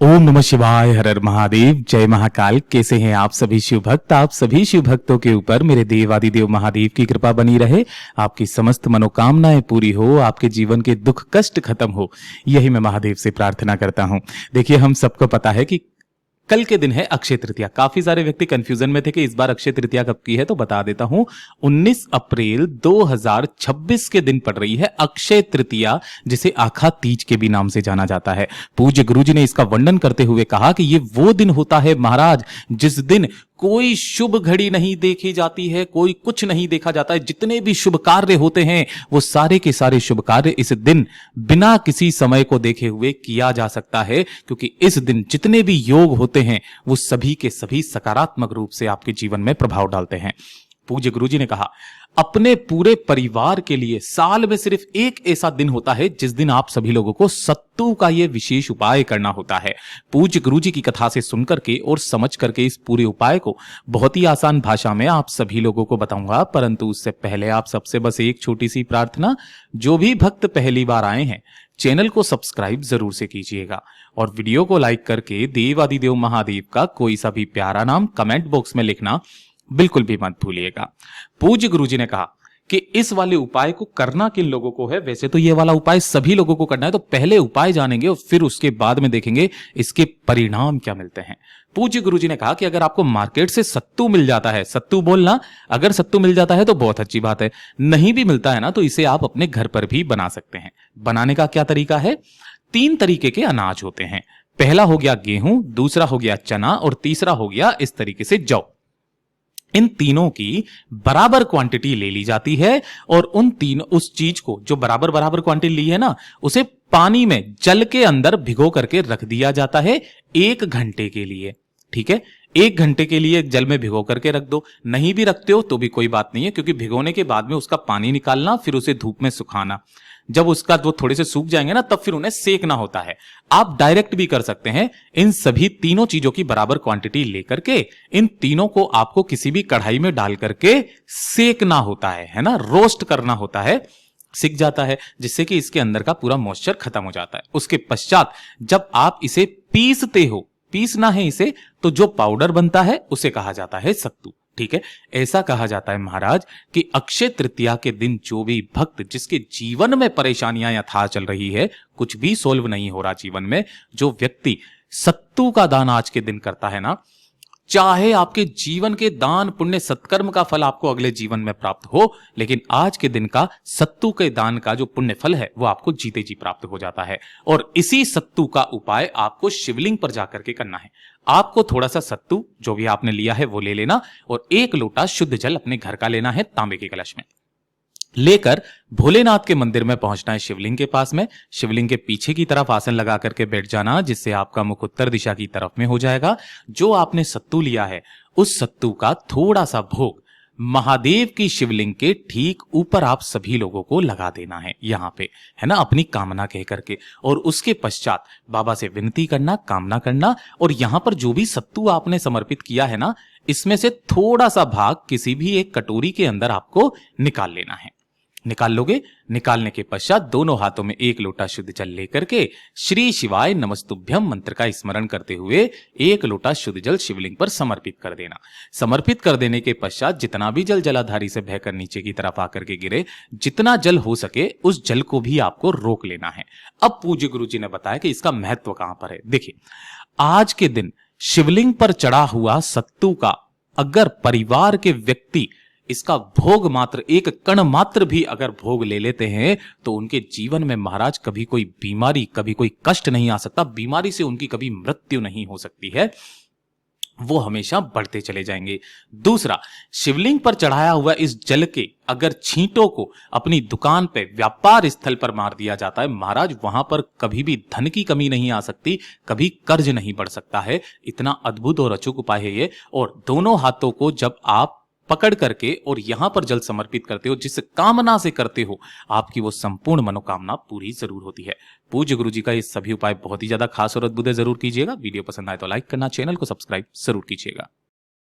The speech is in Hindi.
ओम नमः शिवाय। हर हर महादेव। जय महाकाल। कैसे हैं आप सभी शिव भक्त। आप सभी शिव भक्तों के ऊपर मेरे देवादिदेव महादेव की कृपा बनी रहे, आपकी समस्त मनोकामनाएं पूरी हो, आपके जीवन के दुख कष्ट खत्म हो, यही मैं महादेव से प्रार्थना करता हूं। देखिए, हम सबको पता है कि कल के दिन है अक्षय तृतीया। काफी सारे व्यक्ति कंफ्यूजन में थे कि इस बार अक्षय तृतीया कब की है, तो बता देता हूं, 19 अप्रैल 2026 के दिन पड़ रही है अक्षय तृतीया, जिसे आखा तीज के भी नाम से जाना जाता है। पूज्य गुरुजी ने इसका वर्णन करते हुए कहा कि ये वो दिन होता है महाराज, जिस दिन कोई शुभ घड़ी नहीं देखी जाती है, कोई कुछ नहीं देखा जाता है। जितने भी शुभ कार्य होते हैं वो सारे के सारे शुभ कार्य इस दिन बिना किसी समय को देखे हुए किया जा सकता है, क्योंकि इस दिन जितने भी योग होते हैं वो सभी के सभी सकारात्मक रूप से आपके जीवन में प्रभाव डालते हैं। पूज्य गुरुजी ने कहा, अपने पूरे परिवार के लिए साल में सिर्फ एक ऐसा दिन होता है जिस दिन आप सभी लोगों को सत्तू का यह विशेष उपाय करना होता है। पूज्य गुरुजी की कथा से सुनकर के और समझ करके इस पूरे उपाय को बहुत ही आसान भाषा में आप सभी लोगों को बताऊंगा, परंतु उससे पहले आप सबसे बस एक छोटी सी प्रार्थना। जो भी भक्त पहली बार आए हैं, चैनल को सब्सक्राइब जरूर से कीजिएगा और वीडियो को लाइक करके देवादिदेव महादेव का कोई सा भी प्यारा नाम कमेंट बॉक्स में लिखना बिल्कुल भी मत भूलिएगा। पूज्य गुरुजी ने कहा कि इस वाले उपाय को करना किन लोगों को है। वैसे तो ये वाला उपाय सभी लोगों को करना है, तो पहले उपाय जानेंगे और फिर उसके बाद में देखेंगे इसके परिणाम क्या मिलते हैं। पूज्य गुरुजी ने कहा कि अगर आपको मार्केट से सत्तू मिल जाता है, सत्तू बोलना, अगर सत्तू मिल जाता है तो बहुत अच्छी बात है, नहीं भी मिलता है ना तो इसे आप अपने घर पर भी बना सकते हैं। बनाने का क्या तरीका है? 3 तरीके के अनाज होते हैं। पहला हो गया गेहूं, दूसरा हो गया चना और तीसरा हो गया इस तरीके से जौ। इन तीनों की बराबर क्वांटिटी ले ली जाती है और उस चीज को जो बराबर बराबर क्वांटिटी ली है ना, उसे पानी में जल के अंदर भिगो करके रख दिया जाता है 1 घंटे के लिए। ठीक है, 1 घंटे के लिए जल में भिगो करके रख दो। नहीं भी रखते हो तो भी कोई बात नहीं है, क्योंकि भिगोने के बाद में उसका पानी निकालना, फिर उसे धूप में सुखाना। जब उसका वो थोड़े से सूख जाएंगे ना, तब फिर उन्हें सेकना होता है। आप डायरेक्ट भी कर सकते हैं। इन सभी तीनों चीजों की बराबर क्वांटिटी लेकर के इन तीनों को आपको किसी भी कढ़ाई में डाल करके सेकना होता है ना, रोस्ट करना होता है। सिक जाता है जिससे कि इसके अंदर का पूरा मॉइस्चर खत्म हो जाता है। उसके पश्चात जब आप इसे पीसते हो, पीसना है इसे, तो जो पाउडर बनता है उसे कहा जाता है सत्तू। ठीक है, ऐसा कहा जाता है महाराज कि अक्षय तृतीया के दिन जो भी भक्त जिसके जीवन में परेशानियां यथा चल रही है, कुछ भी सोल्व नहीं हो रहा जीवन में, जो व्यक्ति सत्तू का दान आज के दिन करता है ना, चाहे आपके जीवन के दान पुण्य सत्कर्म का फल आपको अगले जीवन में प्राप्त हो, लेकिन आज के दिन का सत्तू के दान का जो पुण्य फल है वो आपको जीते जी प्राप्त हो जाता है। और इसी सत्तू का उपाय आपको शिवलिंग पर जाकर के करना है। आपको थोड़ा सा सत्तू जो भी आपने लिया है वो ले लेना और 1 लोटा शुद्ध जल अपने घर का लेना है, तांबे के कलश में लेकर भोलेनाथ के मंदिर में पहुंचना है। शिवलिंग के पास में, शिवलिंग के पीछे की तरफ आसन लगा करके बैठ जाना, जिससे आपका मुख उत्तर दिशा की तरफ में हो जाएगा। जो आपने सत्तू लिया है उस सत्तू का थोड़ा सा भोग महादेव की शिवलिंग के ठीक ऊपर आप सभी लोगों को लगा देना है, यहां पे, है ना, अपनी कामना कह करके। और उसके पश्चात बाबा से विनती करना, कामना करना, और यहां पर जो भी सत्तू आपने समर्पित किया है ना, इसमें से थोड़ा सा भाग किसी भी एक कटोरी के अंदर आपको निकाल लेना है। निकाल लोगे, निकालने के पश्चात दोनों हाथों में 1 लोटा शुद्ध जल लेकर के श्री शिवाय नमस्तुभ्यम मंत्र का स्मरण करते हुए 1 लोटा शुद्ध जल शिवलिंग पर समर्पित कर देना। समर्पित कर देने के पश्चात जितना भी जल जलाधारी से बहकर नीचे की तरफ आकर के गिरे, जितना जल हो सके उस जल को भी आपको रोक लेना है। अब पूज्य गुरुजी ने बताया कि इसका महत्व कहां पर है। देखिए, आज के दिन शिवलिंग पर चढ़ा हुआ सत्तू का अगर परिवार के व्यक्ति इसका भोग मात्र, 1 कण मात्र भी अगर भोग ले लेते हैं, तो उनके जीवन में महाराज कभी कोई बीमारी, कभी कोई कष्ट नहीं आ सकता। बीमारी से उनकी कभी मृत्यु नहीं हो सकती है, वो हमेशा बढ़ते चले जाएंगे। दूसरा, शिवलिंग पर चढ़ाया हुआ इस जल के अगर छींटों को अपनी दुकान पे, व्यापार स्थल पर मार दिया जाता है, महाराज वहां पर कभी भी धन की कमी नहीं आ सकती, कभी कर्ज नहीं बढ़ सकता है। इतना अद्भुत और अचूक उपाय है ये। और दोनों हाथों को जब आप पकड़ करके और यहां पर जल समर्पित करते हो, जिस कामना से करते हो, आपकी वो संपूर्ण मनोकामना पूरी जरूर होती है। पूज्य गुरुजी का ये सभी उपाय बहुत ही ज्यादा खास और अद्भुत है, जरूर कीजिएगा। वीडियो पसंद आए तो लाइक करना, चैनल को सब्सक्राइब जरूर कीजिएगा।